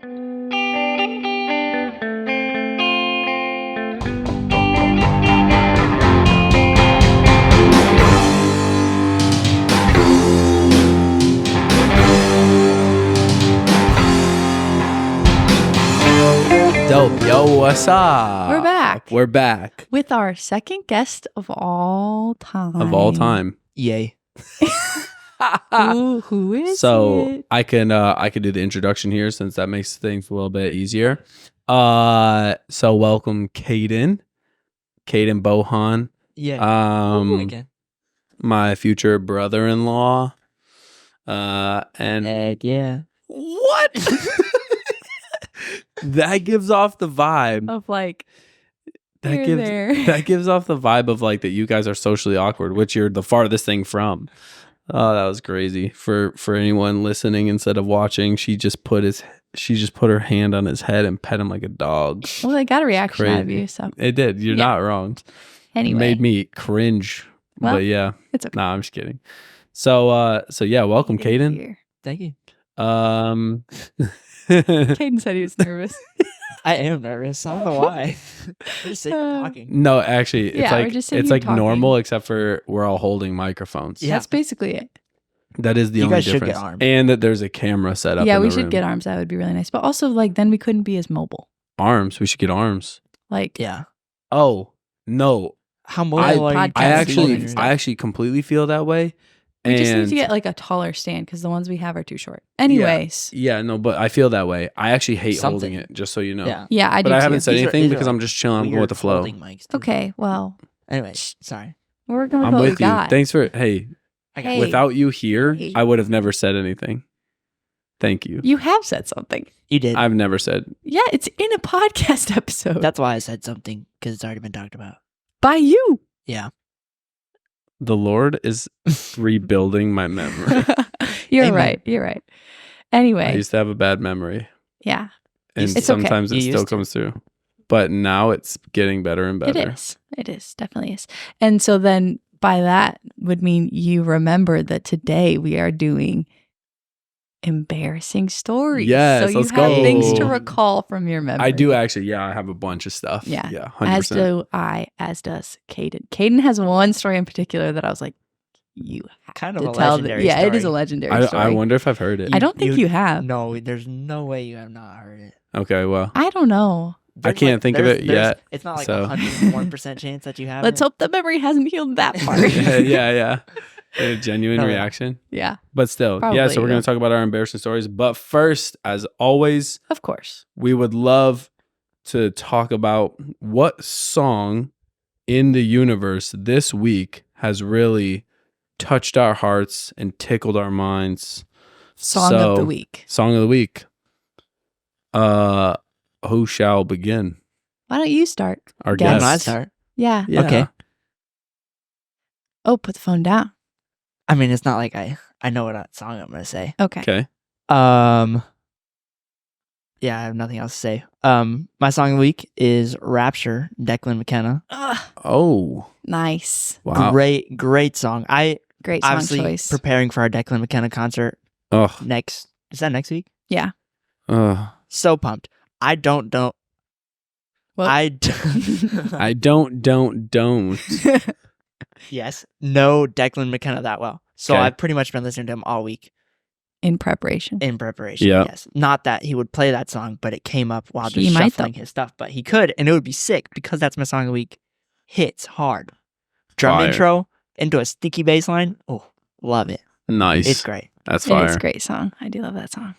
Dope. Yo, what's up? We're back. We're back. With our second guest of all time. Of all time. Yay. Who is it? I can do the introduction here since that makes things a little bit easier. So welcome Caedan Bohan. Yeah. Again. My future brother-in-law. And Heck yeah. what? That gives off the vibe Of like, that you're there. that gives off the vibe of like that you guys are socially awkward, which you're the farthest thing from. Oh, that was crazy. For anyone listening instead of watching, she just put her hand on his head and pet him like a dog. Well, I got a reaction out of Crazy. you, so It did. You're Yeah. not wrong. anyway. It made me cringe. Well, but yeah. it's okay. Nah, I'm just kidding. So yeah, welcome Caedan. Here. Thank you. Caedan said he was nervous. I am nervous. I don't know why. We're just sitting talking. No, actually, it's Yeah, we're like just sitting it's here like talking. normal except for we're all holding microphones. Yeah. That's basically it. That is the You only guys should difference. get arms. And that there's a camera set up. Yeah, in we the should room. get arms. That would be really nice. But also, like, then we couldn't be as mobile. arms. We should get arms. Like, Yeah. Oh no, How mobile are you? podcast I actually and stuff. I actually completely feel that way. we just need And to get like a taller stand because the ones we have are too short. Anyways, yeah, no, but I feel that way. I actually hate holding Something. it, just so you know. Yeah. yeah, I do But I too. haven't said These are- anything these are because I'm like just chilling. I'm going Weird with the flow. holding mics, too. Okay, well, Anyway, sorry. we're going I'm with what we with you. got. Thanks for hey. I got Hey. it. Without you here, Hey. I would have never said anything. Thank you. You have said something. You did. I've never said. Yeah, it's in a podcast episode That's why I said something, because it's already been talked about. by you. Yeah. The Lord is rebuilding my memory. You're Amen. right. You're right. I Anyway, used to have a bad memory, yeah, and It's okay. sometimes it You still used to. comes through. But now it's getting better and better. it is. It is. Definitely is. And so then by that would mean you remember that today we are doing embarrassing stories. Yes, so you let's have go. things to recall from your memory. I do actually. Yeah, I have a bunch of stuff. Yeah. Yeah, As 100%. do I, as does Caedan. Caedan has one story in particular that I was like, you have Kind of to a tell. legendary Yeah, it is a story. legendary story. I wonder if I've heard it. I don't think you have. No, there's no way you have not heard it. Okay, well, I don't know. I can't think of it yet, It's not like so. 101% chance that you have Let's it. hope the memory hasn't healed that far. yeah. A genuine No. reaction, Yeah, but still, yeah. Probably, So we're gonna yeah. talk about our embarrassing stories. But first, as always, of course. we would love to talk about what song in the universe this week has really touched our hearts and tickled our minds. Song of the So, week. Song of the week. Who shall begin? Why don't you start? Our Guess. guest. Can I start? Yeah. Yeah. Okay. Oh, put the phone down. I mean, it's not like I know what song I'm going to say. Okay. Okay. Yeah, I have nothing else to say. My song of the week is Rapture, Declan McKenna. Ugh, Oh, nice. wow. Great song. I Great song obviously choice. preparing for our Declan McKenna concert Ugh. is that next week? Ugh. So pumped. I don't. Well- I don't. Yes, know Declan McKenna that well. So Okay. I've pretty much been listening to him all week In preparation. in preparation. Yeah. Yes. Not that he would play that song, but it came up while He just might, shuffling his stuff. But he could, and it would be sick because that's my song of the week. Hits hard. Drum Fire. intro into a sticky bass line. Oh, love it. Nice. It's great. That's It fire. is a great song. I do love that song.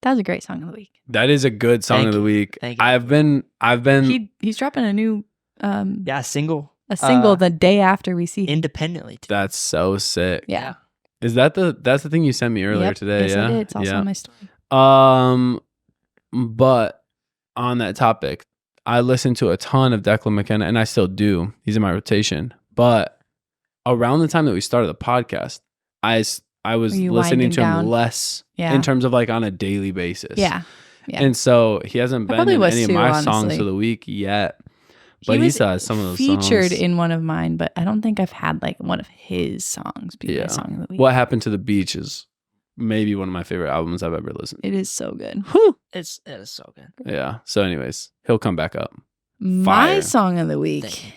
That was a great song of the week. That is a good song Thank of the you. week. Thank you. I've been. He's dropping a new Yeah, single a single the day after we see him. independently. Too. That's so sick. Yeah. Is that that's the thing you sent me earlier Yep. today? Yes, yeah. I did. It's also yeah. on my story. But on that topic, I listened to a ton of Declan McKenna, and I still do. He's in my rotation. But around the time that we started the podcast, I was Were you listening winding to him down? less Yeah. in terms of like on a daily basis. Yeah. Yeah. And so he hasn't I been probably in was any too, of my songs honestly. of the week yet. But he was still has some of those featured songs. in one of mine, but I don't think I've had like one of his songs be my Yeah. song of the week. What happened to the beaches? maybe one of my favorite albums I've ever listened to. It is so good. It is so good. Yeah. So, anyways, he'll come back up. My Fire. song of the Thank week you.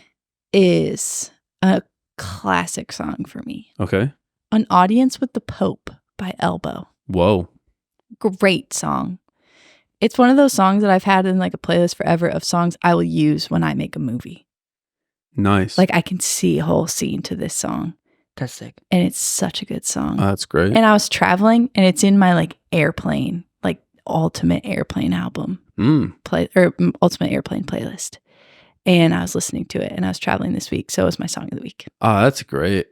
is a classic song for me. Okay. An Audience with the Pope by Elbow. Whoa. Great song. It's one of those songs that I've had in like a playlist forever of songs I will use when I make a movie. Nice. Like I can see a whole scene to this song. That's sick. And it's such a good song. That's great. And I was traveling and it's in my like airplane, like ultimate airplane album ultimate airplane playlist. And I was listening to it and I was traveling this week. So it was my song of the week. Oh, that's great.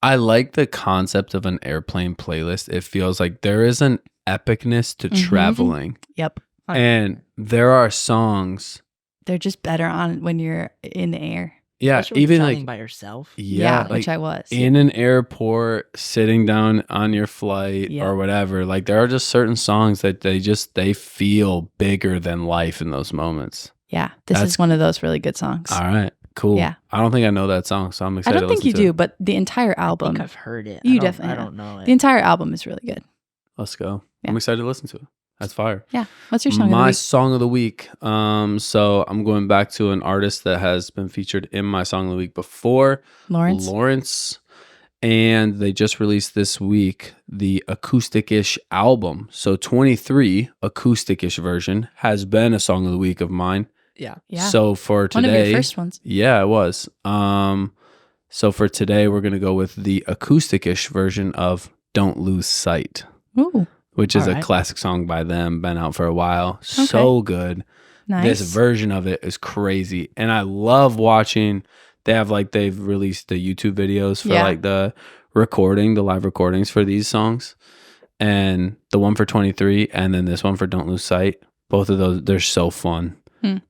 I like the concept of an airplane playlist. It feels like there is an epicness to traveling. Yep. And there are songs. They're just better on when you're in the air. Yeah. Especially when Even traveling like, by yourself. yeah, like which I was. in an airport, sitting down on your flight Yeah. or whatever. Like there are just certain songs that they feel bigger than life in those moments. Yeah. This That's- is one of those really good songs. All right. Cool. Yeah. I don't think I know that song, so I'm I excited don't think to you listen to do, it. but the entire I album, think I've heard it. You I don't- definitely I have. don't know it. the entire album is really good. Let's go. Yeah. I'm excited to listen to it. That's fire. Yeah. What's your song My of the week? song of the week. So I'm going back to an artist that has been featured in my song of the week before, Lawrence? and they just released this week the acoustic-ish album. So 23 acoustic-ish version has been a song of the week of mine. Yeah. Yeah. So for one of today, your first ones. yeah, it was. So for today, we're gonna go with the acoustic-ish version of "Don't Lose Sight," Ooh. which is All a right. classic song by them. Been out for a while. So good. Nice. This version of it is crazy, and I love watching. They've released the YouTube videos for Yeah. like the live recordings for these songs, and the one for 23, and then this one for "Don't Lose Sight." Both of those, they're so fun.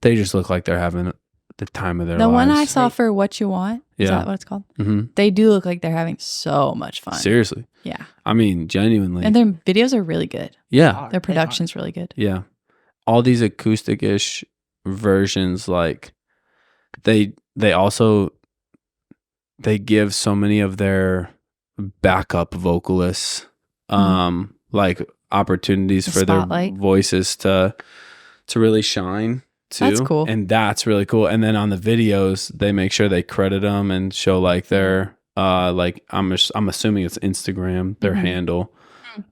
They just look like they're having the time of their the lives. one I saw for What You Want. Is Yeah. that what it's called? hmm They do look like they're having so much fun. Seriously, Yeah. I mean, genuinely, And their videos are really good. yeah, Their production's really good. yeah. All these acoustic-ish versions, like they also they give so many of their backup vocalists like opportunities The for their spotlight. voices to really shine too. That's cool. And that's really cool. And then on the videos, they make sure they credit them and show like their like I'm assuming it's Instagram, their Mhm. handle.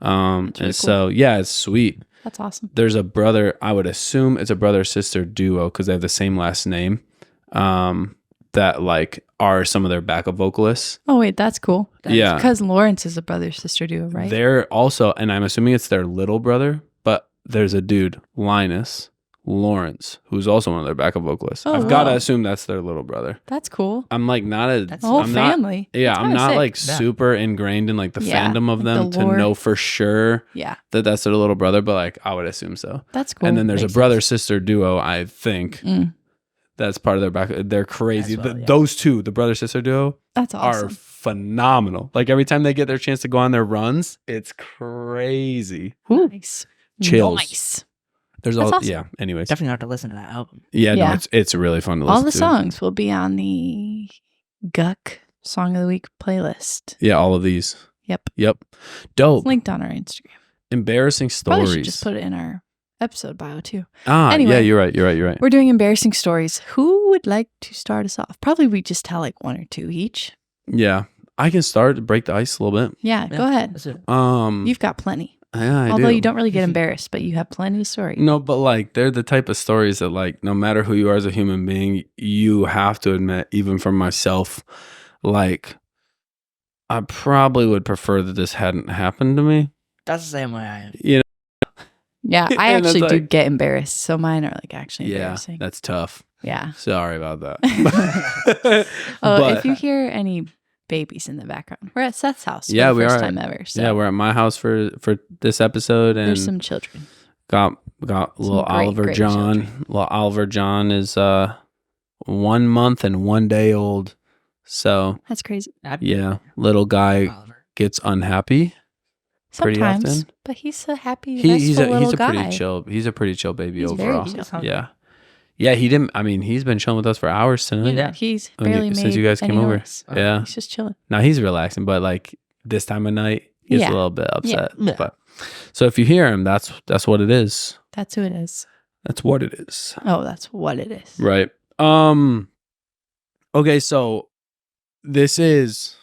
That's really And so yeah, it's sweet. That's awesome. There's a brother, I would assume it's a brother sister duo because they have the same last name. That like are some of their backup vocalists. Oh, wait, that's cool. Yeah. Because Lawrence is a brother sister duo, right? They're also, and I'm assuming it's their little brother, but there's a dude, Linus Lawrence, who's also one of their backup vocalists. Oh, I've got to wow. assume that's their little brother. That's cool. I'm like not a, That's The whole I'm not, family. yeah, That's I'm kinda not sick. like Yeah. super ingrained in like the Yeah, fandom of like them the to lore. know for sure Yeah. that that's their little brother, but like I would assume so. That's cool. And then there's Makes a brother sister duo, I think. Mm, That's part of their back. They're crazy. As well, yeah. Those two, the brother sister duo, that's are awesome. phenomenal. Like every time they get their chance to go on their runs, it's crazy. Whew. Nice. Chills. Nice. There's That's all awesome. yeah. Anyways, Definitely have to listen to that album. yeah, no, Yeah. it's really fun to listen All the to. songs will be on the Guck Song of the Week playlist. Yeah, all of these. Yep. Yep. Dope. It's linked on our Instagram. Embarrassing Probably stories. should just put it in our episode bio too. yeah, Anyway. you're right. We're doing embarrassing stories. Who would like to start us off? Probably we just tell like one or two each. Yeah, I can start to break the ice a little bit. Yeah, go ahead. That's it. You've got plenty. Yeah, I Although do. you don't really get embarrassed, but you have plenty of stories. No, but like they're the type of stories that like no matter who you are as a human being, you have to admit, even for myself, like I probably would prefer that this hadn't happened to me. That's the same way I am. You know? Yeah, I And it's actually do like- get embarrassed. So mine are like actually Yeah, embarrassing. that's tough. Yeah. Sorry about that. Oh, But- if you hear any babies in the background, we're at Seth's house. Yeah, for the we first are. time ever. So yeah, we're at my house for this episode, and there's some children. got little great, Oliver great John. children. Little Oliver John is 1 month and 1 day old. So That's crazy. yeah, little guy Oliver. gets unhappy. Pretty Sometimes, often. but he's a happy, He's restful a little guy. pretty chill. He's a pretty chill baby He's very overall. chill. Yeah, yeah. He didn't. I mean, he's been chilling with us for hours tonight. Yeah, he's I mean, barely since made you guys came any over. noise. Yeah. He's just chilling. Now he's relaxing, but like this time of night, He gets a little bit upset. Yeah. But so if you hear him, that's what it is. That's who it is. That's what it is. Oh, that's what it is. Right. Okay, so this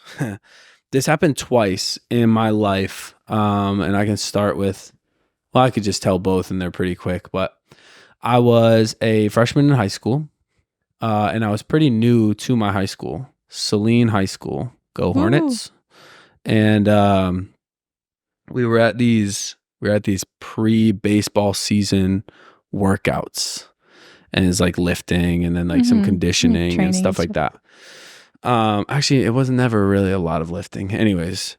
happened twice in my life. And I can start with, well, I could just tell both and they're pretty quick, but I was a freshman in high school. And I was pretty new to my high school, Saline High School. Go Hornets. Ooh. And we were at these pre-baseball season workouts, and it's like lifting and then like some conditioning and stuff like that. Actually, it was never really a lot of lifting. Anyways,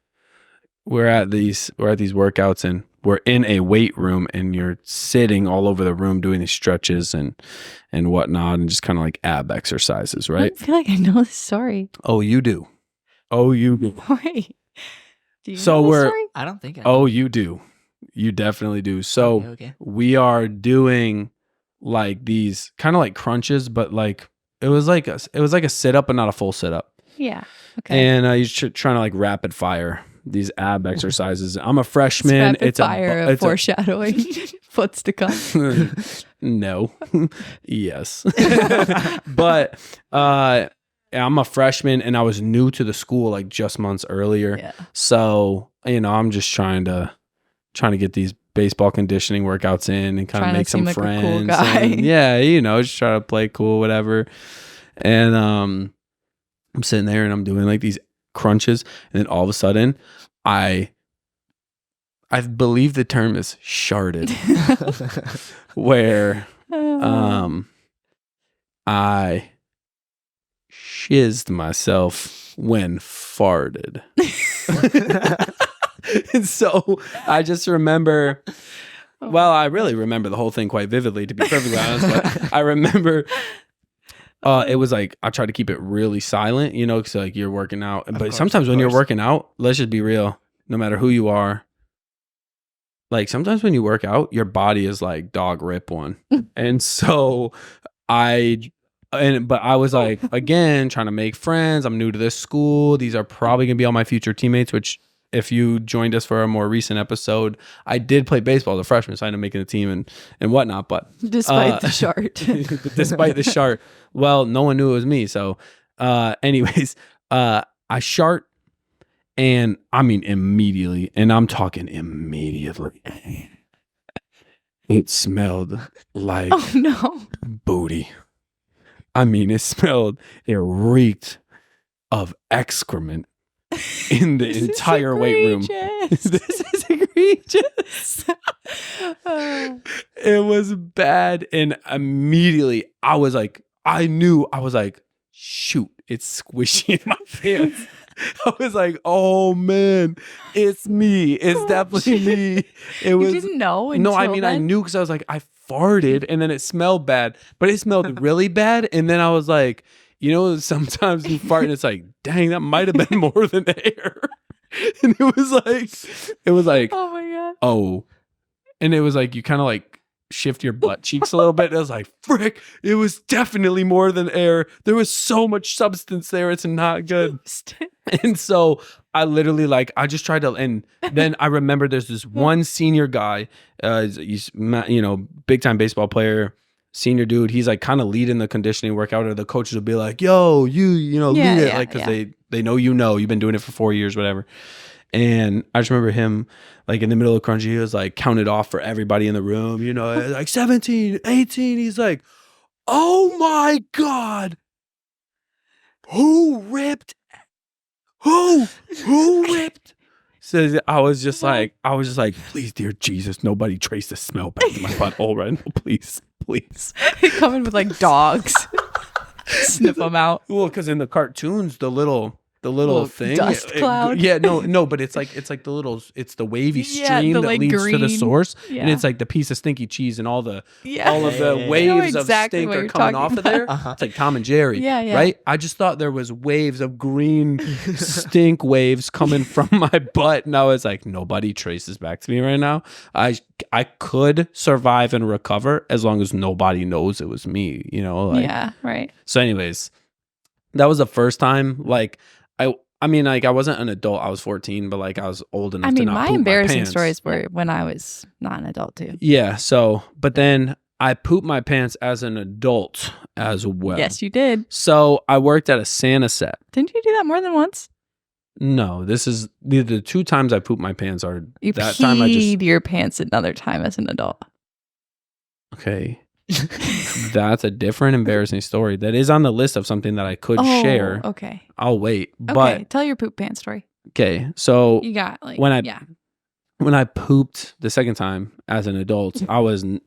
we're at these workouts, and we're in a weight room, and you're sitting all over the room doing these stretches and whatnot, and just kind of like ab exercises, right? I feel like I know this story. Oh, you do. Wait. Do you So know we're. this story? I don't think I Oh, you do. You definitely do. So okay. We are doing like these kind of like crunches, but like it was like a sit up, but not a full sit up. Yeah. Okay. And you're trying to like rapid fire these ab exercises. I'm a freshman. It's foreshadowing. What's to come? No. Yes. But I'm a freshman, and I was new to the school like just months earlier. Yeah. So, I'm just trying to get these baseball conditioning workouts in and kind of make some friends. A cool guy. And, just try to play cool, whatever. And I'm sitting there and I'm doing like these crunches, and then all of a sudden I believe the term is sharded, where I shizzed myself when farted. And so I just remember, well, I really remember the whole thing quite vividly, to be perfectly honest, but I remember it was like, I tried to keep it really silent, because like you're working out. But sometimes when you're working out, let's just be real, no matter who you are, like sometimes when you work out, your body is like dog rip one. And so but I was like, again, trying to make friends. I'm new to this school. These are probably going to be all my future teammates, which if you joined us for a more recent episode, I did play baseball as a freshman, so I ended up making a team and whatnot. But despite the shart. Despite the shart. Well, no one knew it was me. So anyways, I shart, and I mean immediately, and I'm talking immediately. It smelled like booty. I mean, it reeked of excrement in the entire weight room. This is egregious. It was bad. And immediately I was like, shoot, it's squishy in my pants. I was like, oh man, it's me. It's definitely me. You didn't know? I knew, because I was like, I farted, and then it smelled bad, but it smelled really bad. And then I was like, sometimes you fart and it's like, dang, that might have been more than air. And it was like, oh my God. Oh. And it was like, you kind of like shift your butt cheeks a little bit. And I was like, frick, it was definitely more than air. There was so much substance there. It's not good. And so I literally I just tried to, and then I remember there's this one senior guy, he's, big time baseball player, senior dude. He's like kind of leading the conditioning workout, or the coaches will be like, yo, lead it. Like, cause they know, you've been doing it for 4 years, whatever. And I just remember him like in the middle of crunchy, he was like counted off for everybody in the room, like 17, 18. He's like, oh my God, who ripped? So I was just like, please, dear Jesus, nobody trace the smell back to my butthole right now, please. Coming with like dogs. Sniff them out. Well, because in the cartoons, the little thing, dust cloud. But it's like the little, it's the wavy stream that leads to the source, and it's like the piece of stinky cheese and all of the waves of stink are coming off of there. It's like Tom and Jerry, right? I just thought there was waves of green stink waves coming from my butt, and I was like, nobody traces back to me right now. I could survive and recover as long as nobody knows it was me, yeah, right. So anyways, that was the first time. Like, I mean, like I wasn't an adult. I was 14, but like I was old enough to not my poop embarrassing my pants. stories were when I was not an adult too. Yeah. So, but then I pooped my pants as an adult as well. Yes, you did. So I worked at a Santa set. Didn't you do that more than once? No, this is the 2 times I pooped my pants are You that time I just peed your pants another time as an adult. okay. That's a different embarrassing story that is on the list of something that I could share. Okay. I'll wait. Okay. But Tell your poop pants story. okay, so You got like when I pooped the second time as an adult, I was the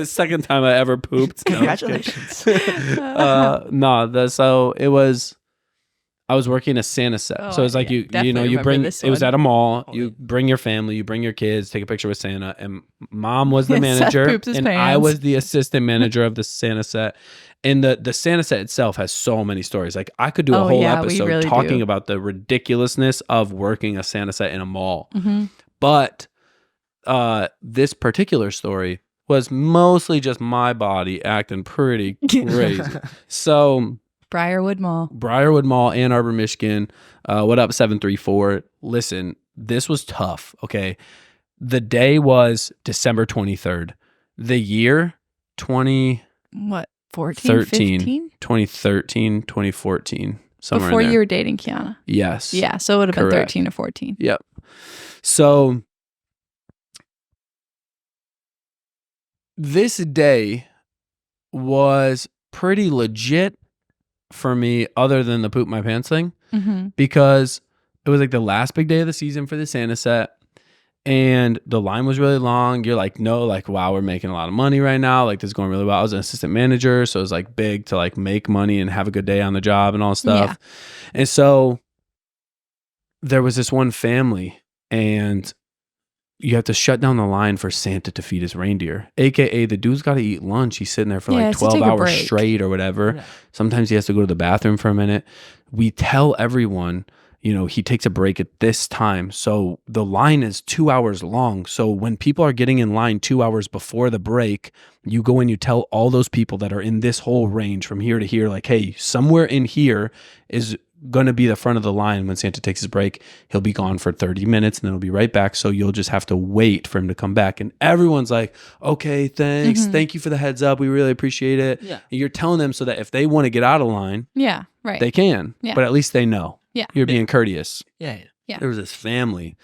second time I ever pooped. Congratulations. So it was. I was working a Santa set, so it's like you bring. It was at a mall. You bring your family, you bring your kids, take a picture with Santa, and Mom was the manager, and I was the assistant manager of the Santa set. And the Santa set itself has so many stories. Like I could do a whole episode really talking about the ridiculousness of working a Santa set in a mall. Mm-hmm. But this particular story was mostly just my body acting pretty crazy. So. Briarwood Mall, Ann Arbor, Michigan. What up, 734? Listen, this was tough, okay? The day was December 23rd. The year, 2013, 2014, somewhere before in there. you were dating Kiana. Yes. Yeah, so it would have been 13 or 14. Yep. So, this day was pretty legit for me, other than the poop my pants thing, because it was like the last big day of the season for the Santa set, and the line was really long. You're like, no, like, wow, we're making a lot of money right now. Like, this is going really well. I was an assistant manager, so it was like big to like make money and have a good day on the job and all stuff. Yeah. And so there was this one family, and you have to shut down the line for Santa to feed his reindeer, aka the dude's got to eat lunch. He's sitting there for like 12 hours straight or whatever. Yeah. Sometimes he has to go to the bathroom for a minute. We tell everyone, he takes a break at this time. So the line is 2 hours long. So when people are getting in line 2 hours before the break, you go and you tell all those people that are in this whole range from here to here, like, hey, somewhere in here is going to be the front of the line when Santa takes his break. He'll be gone for 30 minutes and then he'll be right back. So you'll just have to wait for him to come back. And everyone's like, okay, thanks. Mm-hmm. Thank you for the heads up. We really appreciate it. Yeah. And you're telling them so that if they want to get out of line, they can. Yeah. But at least they know. Yeah. You're being courteous. Yeah. There was this family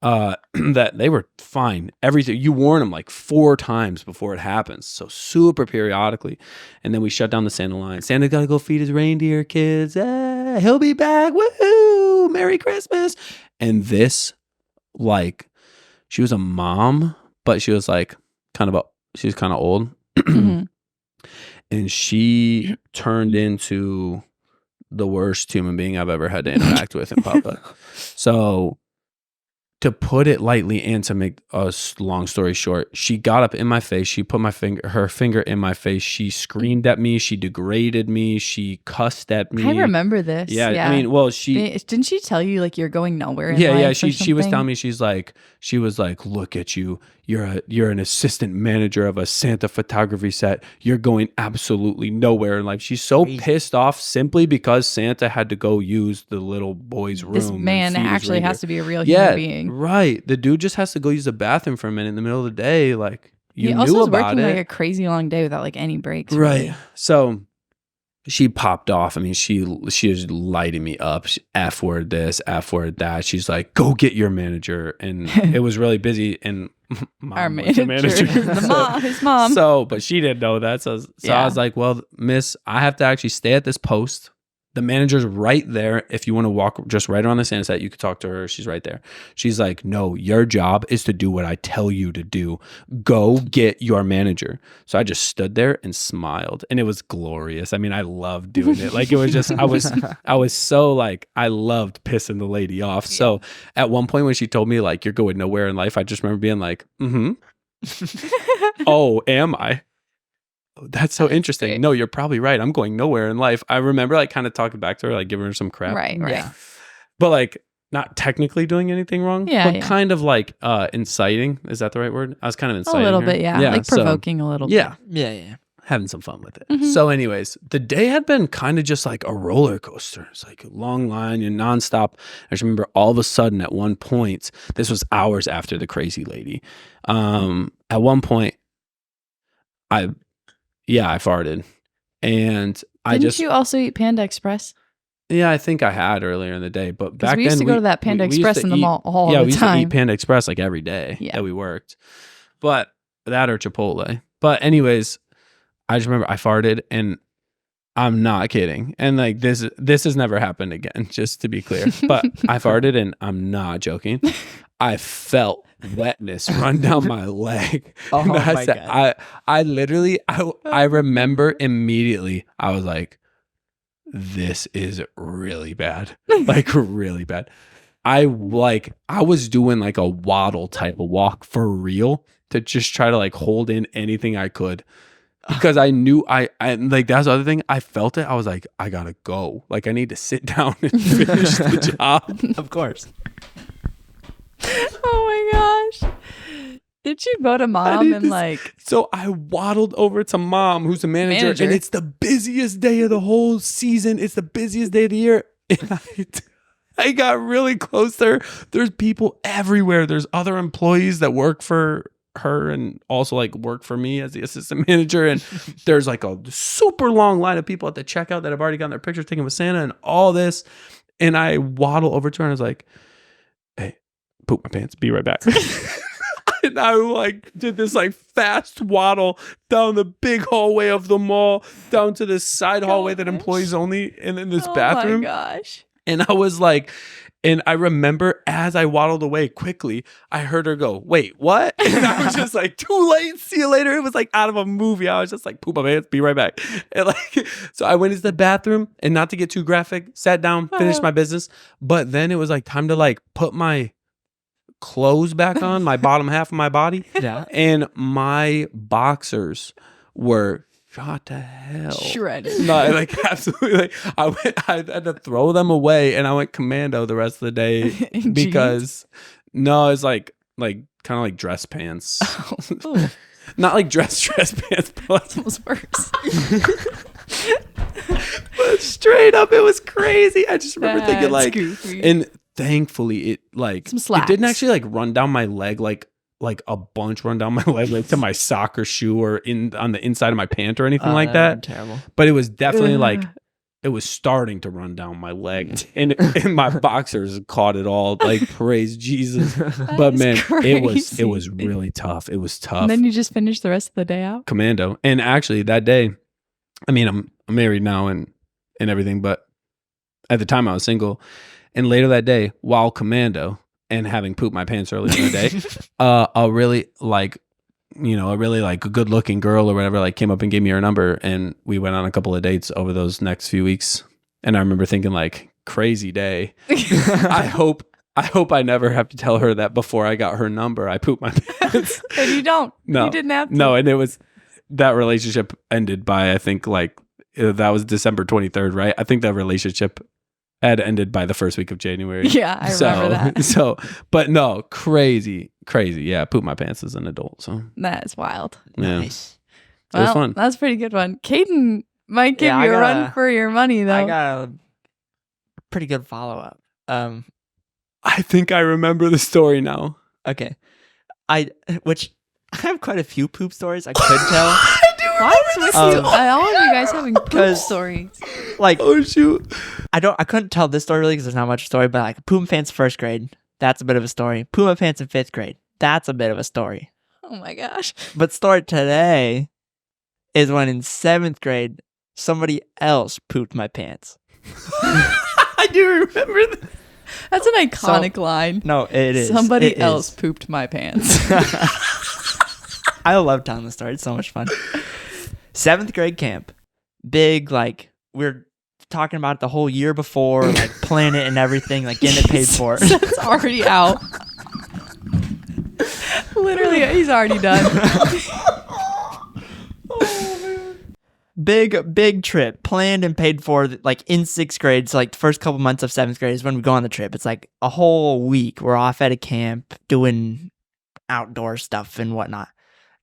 that they were fine. Everything you warn them like 4 times before it happens, so super periodically. And then we shut down the Santa line. Santa's got to go feed his reindeer, kids. He'll be back. Woohoo! Merry Christmas! And this, like, she was a mom, but she was like she was kind of old, mm-hmm. And she turned into the worst human being I've ever had to interact with in public. So, to put it lightly and to make a long story short, she got up in my face. She put her finger in my face. She screamed at me. She degraded me. She cussed at me. I remember this. Yeah. I mean, well, didn't she tell you like you're going nowhere in life? Yeah. She was telling me, she was like, look at you. You're an assistant manager of a Santa photography set. You're going absolutely nowhere in life. She's so pissed off simply because Santa had to go use the little boy's room. This man actually has to be a real human being. Right. The dude just has to go use the bathroom for a minute in the middle of the day. Like, he also was about working it. like a crazy long day without like any breaks. Right. Really. So she popped off. I mean, she was lighting me up. F word this, F word that. She's like, go get your manager. And it was really busy. And our manager. His mom. So, but she didn't know that. So I was like, well, miss, I have to actually stay at this post. The manager's right there. If you want to walk just right around the Santa set, you could talk to her. She's right there. She's like, no, your job is to do what I tell you to do. Go get your manager. So I just stood there and smiled, and it was glorious. I mean, I loved doing it. Like, it was just, I was so like, I loved pissing the lady off. Yeah. So at one point when she told me like, you're going nowhere in life, I just remember being like, oh, am I? That's so interesting. Great. No, you're probably right. I'm going nowhere in life. I remember like kind of talking back to her, like giving her some crap. Right. Yeah. But like not technically doing anything wrong. Yeah. But kind of like inciting. Is that the right word? I was kind of inciting a little her. bit, yeah. Like provoking a little bit. Yeah. having some fun with it. Mhm. So anyways, the day had been kind of just like a roller coaster. It's like a long line and nonstop. I just remember all of a sudden at one point, this was hours after the crazy lady. At one point, I farted. And Didn't you also eat Panda Express? Yeah, I think I had earlier in the day, but back we used then to go to that Panda Express in the mall all the time. Yeah, we used to eat Panda Express like every day that we worked. But that or Chipotle. But anyways, I just remember I farted, and I'm not kidding. And like this has never happened again, just to be clear. But I farted, and I'm not joking. I felt wetness run down my leg. Oh my God. I literally I remember immediately I was like, this is really bad. Like really bad. I was doing like a waddle type of walk for real to just try to like hold in anything I could. Because I knew I like that's the other thing. I felt it. I was like, I gotta go. Like I need to sit down and finish the job. Of course. Oh my gosh. Did you go to mom and like... So I waddled over to mom, who's a manager, and it's the busiest day of the whole season. It's the busiest day of the year. And I got really close there. There's people everywhere. There's other employees that work for her and also like work for me as the assistant manager. And there's like a super long line of people at the checkout that have already gotten their pictures taken with Santa and all this. And I waddle over to her and I was like, hey, poop my pants. Be right back. And I like did this like fast waddle down the big hallway of the mall, down to this side hallway that employees only and in this bathroom. Oh my gosh. And I was like, and I remember as I waddled away quickly, I heard her go, wait, what? And I was just like, too late. See you later. It was like out of a movie. I was just like, poop my pants, be right back. And like, so I went into the bathroom and not to get too graphic, sat down, finished my business. But then it was like time to like put my clothes back on, my bottom half of my body. Yeah. And my boxers were shot to hell. Shredded. No, like absolutely. Like, I had to throw them away, and I went commando the rest of the day because no, it's like kind of like dress pants. Oh. Not like dress pants, but That was worse. but straight up, it was crazy. I just remember thinking That's like, goofy. and thankfully it like Some slacks. it didn't actually like run down my leg like a bunch run down my leg like to my soccer shoe or on the inside of my pant or anything like that. Terrible. But it was definitely like it was starting to run down my leg, and my boxers caught it all. Like praise Jesus! But man, it was really tough. It was tough. And then you just finished the rest of the day out? Commando. And actually that day, I mean, I'm married now and everything, but at the time I was single. And later that day, while commando and having pooped my pants earlier in the day, a really good looking girl or whatever like came up and gave me her number, and we went on a couple of dates over those next few weeks. And I remember thinking like, crazy day. I hope I never have to tell her that before I got her number I pooped my pants. And you don't. No. You didn't have to. No, and it was that relationship ended by I think like that was December 23rd, right? I think that relationship had ended by the first week of January. Yeah, I remember that. So, but no, crazy. Yeah, I pooped my pants as an adult. So That's wild. yeah, Nice. it was fun. That's a pretty good one. Caedan might give you a run for your money, though. I got a pretty good follow up. I think I remember the story now. Okay. I have quite a few poop stories I could tell. What's with you? All of you guys having poop 'cause- stories. Like, Oh shoot! I couldn't tell this story really because there's not much story, but like poop my pants first grade, that's a bit of a story. Poop my pants in fifth grade, that's a bit of a story. Oh my gosh. But story today is when in seventh grade, somebody else pooped my pants. I do remember that. That's an iconic line. No, it is. Somebody It else is. pooped my pants. I love telling the story. It's so much fun. Seventh grade camp. Big, like, we're talking about it the whole year before, like, planning it and everything, like, getting it paid for. That's already out. Literally, he's already done. Big trip. Planned and paid for, like, in sixth grade. So, like, the first couple months of seventh grade is when we go on the trip. It's, like, a whole week. We're off at a camp doing outdoor stuff and whatnot.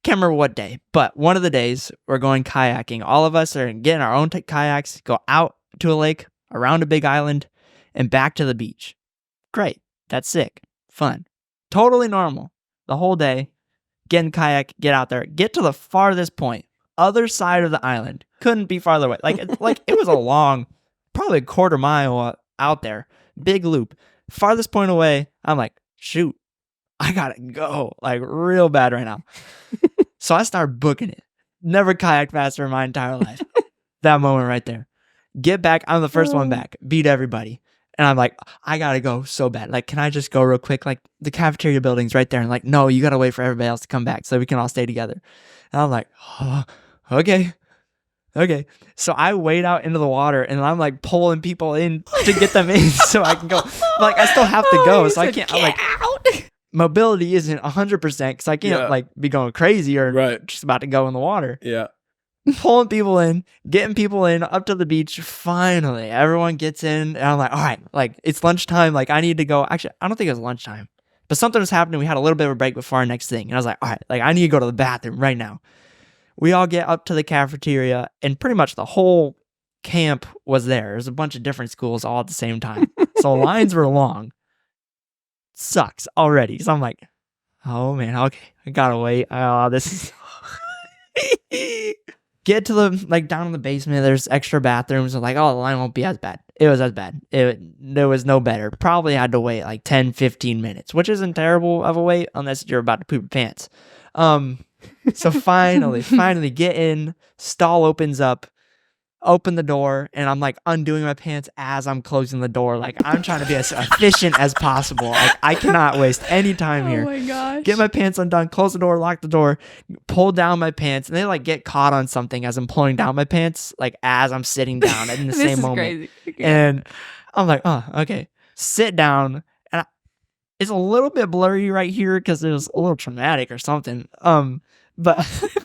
can't remember what day, but one of the days we're going kayaking. All of us are getting our own kayaks, go out to a lake, around a big island, and back to the beach. Great. That's sick. Fun. Totally normal. The whole day, get in kayak, get out there, get to the farthest point, other side of the island. Couldn't be farther away. Like it was a long, probably a quarter mile out there. Big loop. Farthest point away, I'm like, shoot, I gotta go. Like real bad right now. So I start booking it. Never kayaked faster in my entire life. That moment right there. Get back. I'm the first one back. Beat everybody. And I'm like, I gotta go so bad. Like, can I just go real quick? Like, the cafeteria building's right there. And like, no, you gotta wait for everybody else to come back so we can all stay together. And I'm like, oh, okay. So I wade out into the water and I'm like pulling people in to get them in so I can go. Like, I still have to go. So I can't, I'm like, out. Mobility isn't 100% because I can't like be going crazy or just about to go in the water. Yeah. Pulling people in, getting people in up to the beach. Finally, everyone gets in. And I'm like, all right, like it's lunchtime. Like I need to go. Actually, I don't think it was lunchtime, but something was happening. We had a little bit of a break before our next thing. And I was like, all right, like I need to go to the bathroom right now. We all get up to the cafeteria and pretty much the whole camp was there. There's a bunch of different schools all at the same time. So lines were long. Sucks already. So I'm like, oh man, okay, I gotta wait. Oh, this is... Get to the, like, down in the basement, there's extra bathrooms. I'm like, oh, the line won't be as bad. It was as bad. There was no better. Probably had to wait like 10, 15 minutes, which isn't terrible of a wait unless you're about to poop your pants. So finally get in, stall opens up, open the door, and I'm like undoing my pants as I'm closing the door. Like I'm trying to be as efficient as possible. Like I cannot waste any time here. Oh my gosh. Get my pants undone, close the door, lock the door, pull down my pants, and they like get caught on something as I'm pulling down my pants, like as I'm sitting down in the This same is moment. crazy. Okay. And I'm like, oh, okay. Sit down. And it's a little bit blurry right here because it was a little traumatic or something. But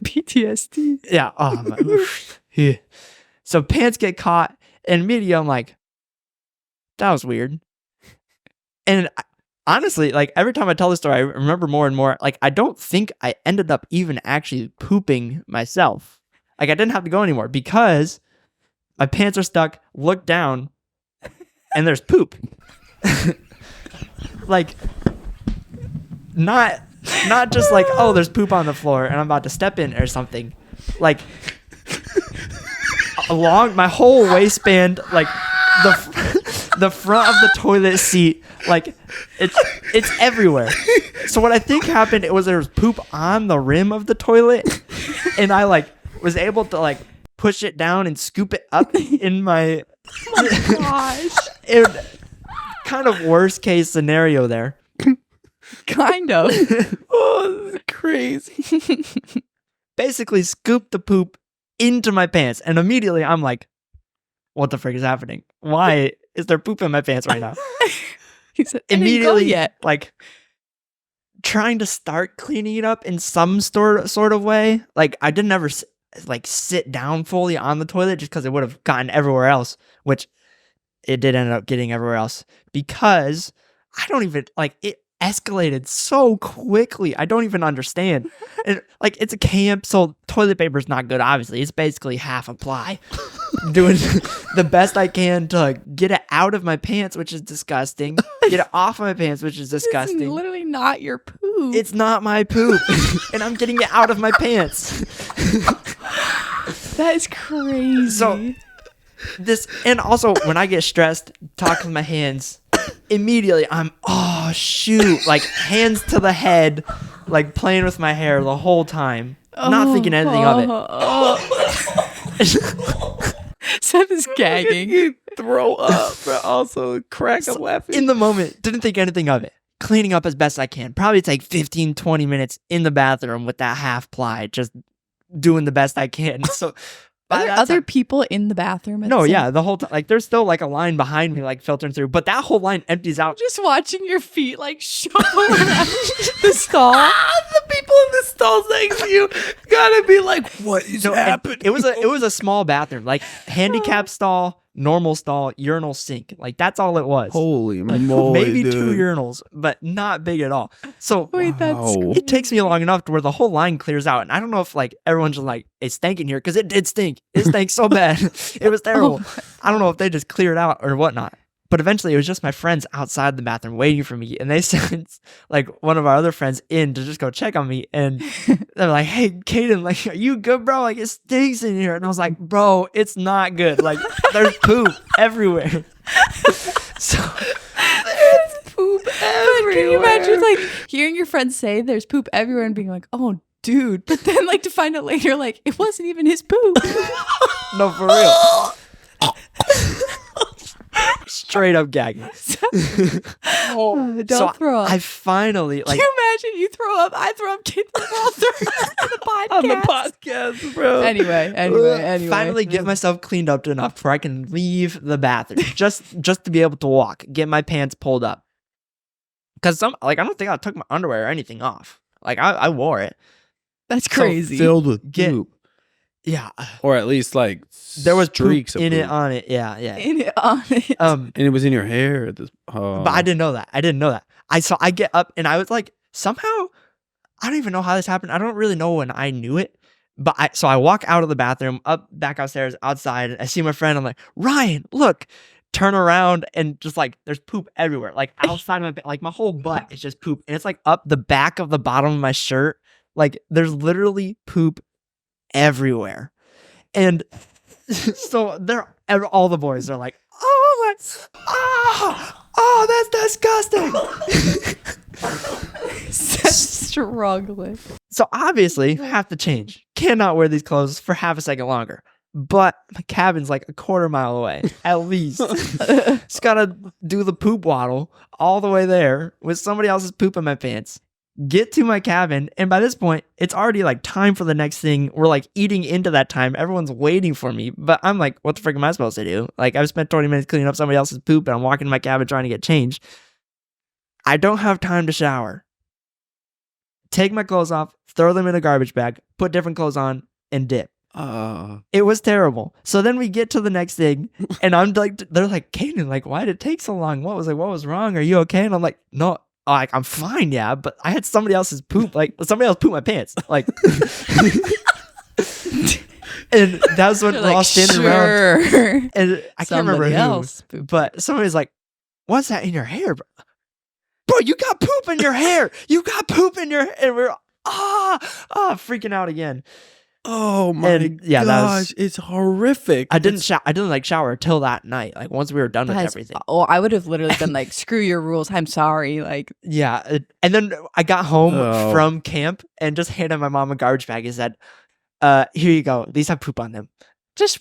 PTSD. yeah. Oh my. Yeah. So pants get caught, and immediately I'm like, that was weird. And honestly, like every time I tell this story, I remember more and more. Like I don't think I ended up even actually pooping myself. Like I didn't have to go anymore because my pants are stuck. Look down, and there's poop. Like not just like, oh, there's poop on the floor and I'm about to step in or something. Like along my whole waistband, like the front of the toilet seat, like it's everywhere. So what I think happened, it was there was poop on the rim of the toilet, and I like was able to like push it down and scoop it up in my. Oh my gosh. It, kind of worst case scenario there. Kind of. Oh, this is crazy. Basically scoop the poop into my pants, and immediately I'm like, what the frick is happening? Why is there poop in my pants right now? He said, Immediately, yet. like trying to start cleaning it up in some sort of way. Like I didn't ever like sit down fully on the toilet just because it would have gotten everywhere else, which it did end up getting everywhere else because I don't even like it escalated so quickly. I don't even understand. And like it's a camp, so toilet paper is not good. Obviously, it's basically half a ply. Doing the best I can to like, get it out of my pants, which is disgusting. Get it off my pants, which is disgusting. It's literally not your poop. It's not my poop, and I'm getting it out of my pants. That is crazy. So this, and also when I get stressed, talk with my hands. Immediately I'm oh shoot, like hands to the head, like playing with my hair the whole time, not thinking anything of it. Seth is gagging. You throw up, but also crack up laughing. In the moment, didn't think anything of it. Cleaning up as best I can. Probably take 15, 20 minutes in the bathroom with that half ply, just doing the best I can. So Are there other people in the bathroom? No, yeah, the whole time. Like, there's still like a line behind me, like filtering through, but that whole line empties out. Just watching your feet like shuffle around the stall. The people in the stalls next to you gotta be like, what is happening? It was a small bathroom, like handicap stall, normal stall, urinal, sink. Like that's all it was. Holy Like, moly, maybe dude. 2 urinals, but not big at all. So Wait, that's Wow. it takes me long enough to where the whole line clears out. And I don't know if like everyone's just like, it's stinking here, because it did stink. It stank so bad. It was terrible. I don't know if they just cleared out or whatnot. But eventually it was just my friends outside the bathroom waiting for me. And they sent like one of our other friends in to just go check on me. And they're like, hey, Caedan, like, are you good, bro? Like, it stinks in here. And I was like, bro, it's not good. Like, there's poop everywhere. So there's poop everywhere. Can you imagine like hearing your friends say there's poop everywhere and being like, oh, dude. But then like to find out later, like, it wasn't even his poop. no, for real. Straight up gagging. Don't So throw up. I finally like Can you imagine you throw up? I throw up. Kid throw up on the podcast. On the podcast, bro. Anyway. finally get myself cleaned up enough where I can leave the bathroom just to be able to walk, get my pants pulled up. Because I don't think I took my underwear or anything off. Like I wore it. That's crazy. Filled with Get- poop. Yeah, Or at least like there was streaks poop of in it poop. on it. Yeah. In it, on it. And it was in your hair. But I didn't know that. I get up and I was like, somehow, I don't even know how this happened. I don't really know when I knew it. But I walk out of the bathroom, back upstairs, outside, and I see my friend. I'm like, Ryan, look. Turn around and just like there's poop everywhere. Like outside of like my whole butt is just poop. And it's like up the back of the bottom of my shirt. Like there's literally poop everywhere. And so all the boys are like, that's disgusting. Seth's struggling. So obviously, I have to change. Cannot wear these clothes for half a second longer. But my cabin's like a quarter mile away, at least. Just gotta do the poop waddle all the way there with somebody else's poop in my pants. Get to my cabin, and by this point, it's already like time for the next thing. We're like eating into that time. Everyone's waiting for me, but I'm like, what the frick am I supposed to do? Like, I've spent 20 minutes cleaning up somebody else's poop, and I'm walking to my cabin trying to get changed. I don't have time to shower. Take my clothes off, throw them in a garbage bag, put different clothes on, and dip. It was terrible. So then we get to the next thing, and I'm like, they're like, Caedan, like, why did it take so long? What was wrong? Are you okay? And I'm like, no. Like, I'm fine, yeah, but I had somebody else's poop. Like, somebody else pooped my pants. Like, and that was when we're all standing around. And I can't remember who, but somebody's like, what's that in your hair, bro? Bro, you got poop in your hair. You got poop in your hair. And we're, freaking out again. Oh my gosh, it's horrific. I didn't shower till that night. Like once we were done with everything. Oh, I would have literally been like, "Screw your rules. I'm sorry." Like, yeah. And then I got home from camp and just handed my mom a garbage bag and said, "Here you go. These have poop on them." Just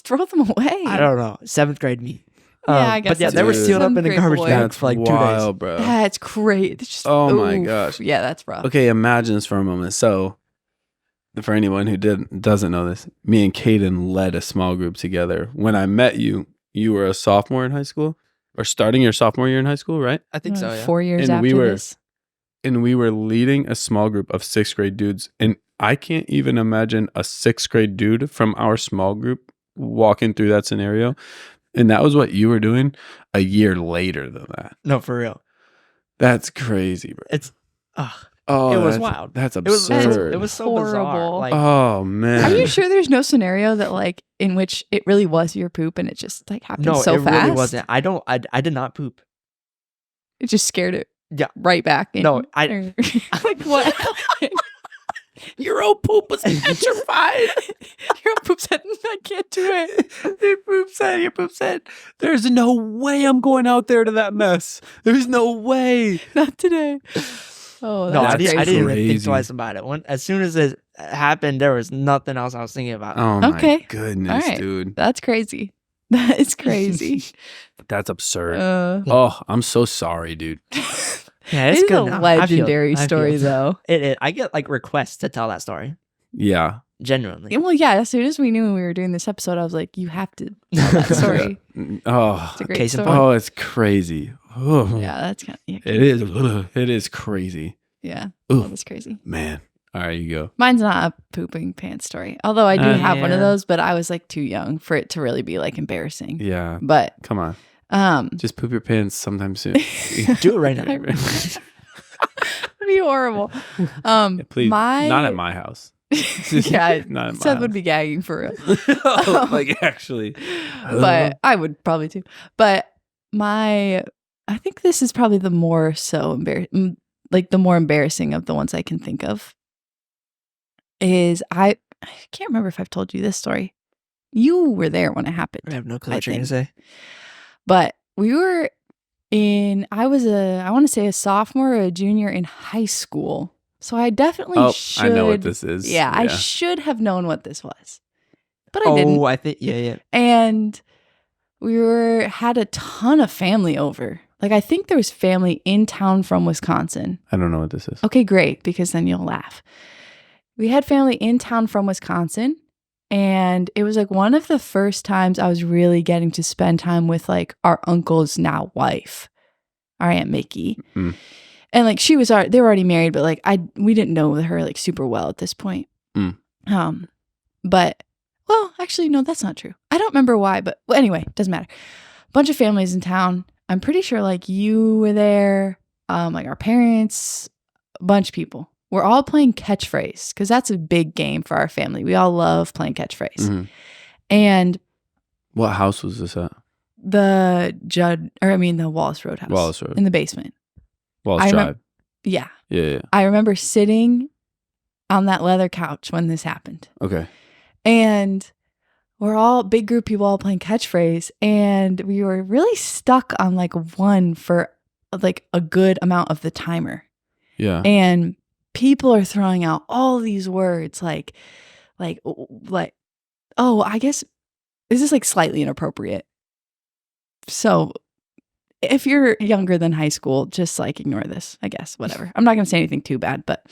throw them away. I don't know. 7th grade me. Yeah, I guess. But yeah, they were sealed up in a garbage bag for like 2 days. Bro. That's great. Just, my gosh. Yeah, that's rough. Okay, imagine this for a moment. So, for anyone who doesn't know this, me and Caedan led a small group together. When I met you, you were a sophomore in high school, or starting your sophomore year in high school, right? I think so. Yeah. 4 years And after this. And we were leading a small group of 6th grade dudes, and I can't even imagine a 6th grade dude from our small group walking through that scenario. And that was what you were doing a year later than that. No, for real. That's crazy, bro. It's it was wild. That's absurd. It was so horrible. bizarre. Like, oh man. Are you sure there's no scenario that like in which it really was your poop and it just like happened no, so it fast? really wasn't. I did not poop. It just scared it. Yeah. Right back. No, like what? Your old poop was petrified. Your poop said, I can't do it. Your poop said, there's no way I'm going out there to that mess. There's no way. Not today. Oh, no, I that's didn't even think crazy. twice about it. As soon as it happened, there was nothing else I was thinking about. Oh my Okay. goodness, All right. dude. That's crazy. That is crazy. That's absurd. Oh, I'm so sorry, dude. Yeah, it's It is good a now. legendary I feel story, it. though. I get like requests to tell that story. Yeah. Genuinely. Well, yeah. As soon as we knew we were doing this episode, I was like, "You have to tell that story." Oh, It's a great Case in story. point. oh, it's crazy. Oh, Yeah, that's kind of. Yeah, it is. It is crazy. Yeah, Ooh. that is crazy. Man, All right, you go. Mine's not a pooping pants story. Although I do have one of Yeah. those, but I was like too young for it to really be like embarrassing. Yeah. But Come on. Just poop your pants sometime soon. Do it right now. it'd be horrible. Please, not at my house. Yeah, Not at my Seth would house. be gagging for real. Like actually. But I would probably too. But I think this is probably the more the more embarrassing of the ones I can think of. Is I can't remember if I've told you this story. You were there when it happened. I have no clue I what you're gonna say. But we were I want to say a sophomore or a junior in high school. So I definitely should. I know what this is. Yeah, I should have known what this was. But I didn't. I think yeah. And we had a ton of family over. Like I think there was family in town from Wisconsin. I don't know what this is. Okay, great, because then you'll laugh. We had family in town from Wisconsin, and it was like one of the first times I was really getting to spend time with like our uncle's now wife, our Aunt Mickey. Mm-hmm. And like they were already married, but like we didn't know her like super well at this point. But well, actually, no, that's not true. I don't remember why, but well, anyway, doesn't matter. Bunch of families in town. I'm pretty sure like you were there, like our parents, a bunch of people. We're all playing catchphrase because that's a big game for our family. We all love playing catchphrase. Mm-hmm. And what house was this at? the Wallace Road house. Wallace Road. In the basement. Wallace Drive. Yeah. Yeah. I remember sitting on that leather couch when this happened. Okay. And we're all big group people all playing catchphrase. And we were really stuck on like one for like a good amount of the timer. Yeah. And people are throwing out all these words like, oh, I guess this is like slightly inappropriate. So if you're younger than high school, just like ignore this, I guess, whatever. I'm not going to say anything too bad, but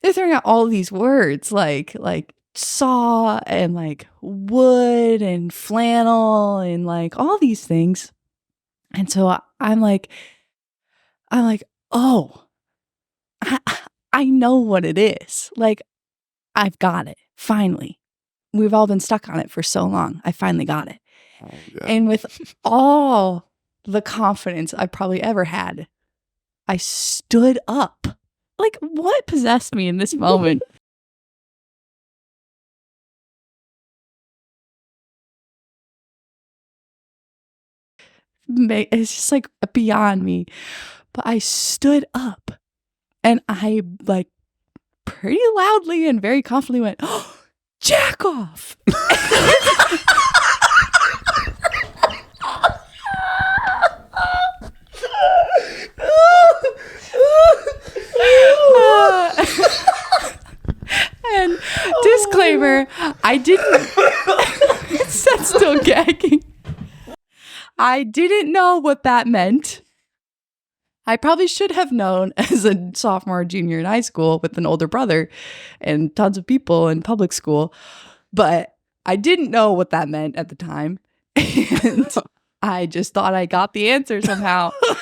they're throwing out all these words like saw and like wood and flannel and like all these things. And so I'm like, oh, I know what it is. Like, I've got it. Finally. We've all been stuck on it for so long. I finally got it. Oh, yeah. And with all the confidence I probably ever had, I stood up. Like, what possessed me in this moment? It's just like beyond me. But I stood up and I like pretty loudly and very confidently went, oh, jack off. And disclaimer, I didn't. Seth's still gagging. I didn't know what that meant. I probably should have known as a sophomore or junior in high school with an older brother and tons of people in public school, but I didn't know what that meant at the time. And I just thought I got the answer somehow. And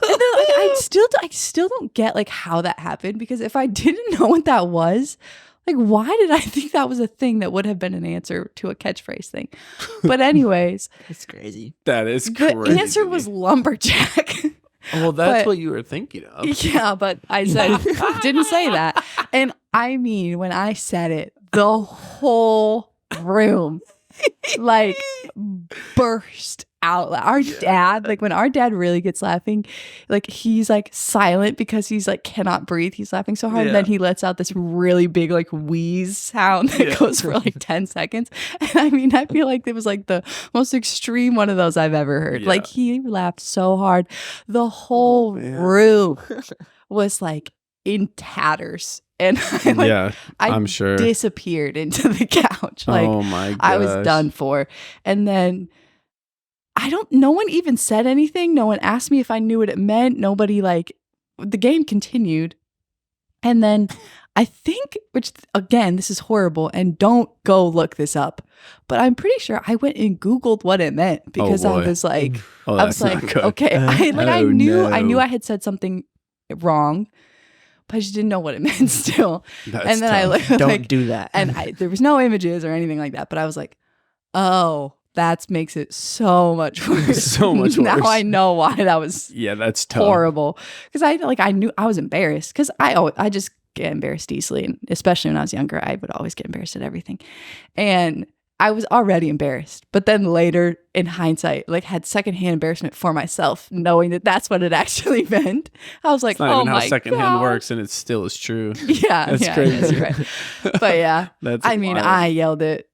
then, like, I still don't get like how that happened, because if I didn't know what that was, like, why did I think that was a thing that would have been an answer to a catchphrase thing? But anyways, That's crazy. That is the crazy. answer was lumberjack. Well, that's but- what you were thinking of. Yeah, but I said didn't say that. And I mean, when I said it, the whole room like burst out. Our dad, like when our dad really gets laughing, like he's like silent because he's like cannot breathe. He's laughing so hard. And then he lets out this really big like wheeze sound that goes for like 10 seconds. And I mean, I feel like it was like the most extreme one of those I've ever heard. Yeah. Like he laughed so hard. The whole room was like in tatters. And I'm sure. Disappeared into the couch. Like, oh my gosh. I was done for. And then no one even said anything. No one asked me if I knew what it meant. Nobody, like, the game continued. And then I think, which again, this is horrible, and don't go look this up, but I'm pretty sure I went and Googled what it meant, because I was like, I was like, okay, I knew I had said something wrong, but I just didn't know what it meant still. That's and then tough. I Don't do that. And there was no images or anything like that, but I was like, oh, that makes it so much worse. So much worse. Now I know why that was Yeah, that's tough. horrible. Because I knew I was embarrassed because I just get embarrassed easily, and especially when I was younger, I would always get embarrassed at everything, and I was already embarrassed. But then later, in hindsight, like had secondhand embarrassment for myself, knowing that that's what it actually meant. I was like, It's not oh even my how secondhand God. works, and it still is true. Yeah, That's yeah, crazy. that's right. But yeah, That's I mean, wild. I yelled it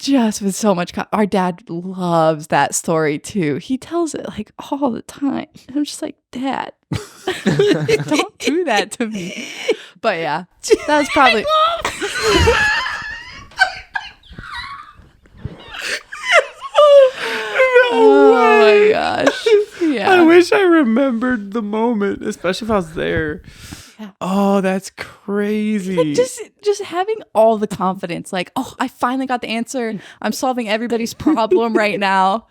just with so much. Our dad loves that story too. He tells it like all the time. And I'm just like, Dad, don't do that to me. But yeah, that was probably. Oh my gosh. Yeah. I wish I remembered the moment, especially if I was there. Yeah. Oh, that's crazy. Like just having all the confidence, like, oh, I finally got the answer. I'm solving everybody's problem right now.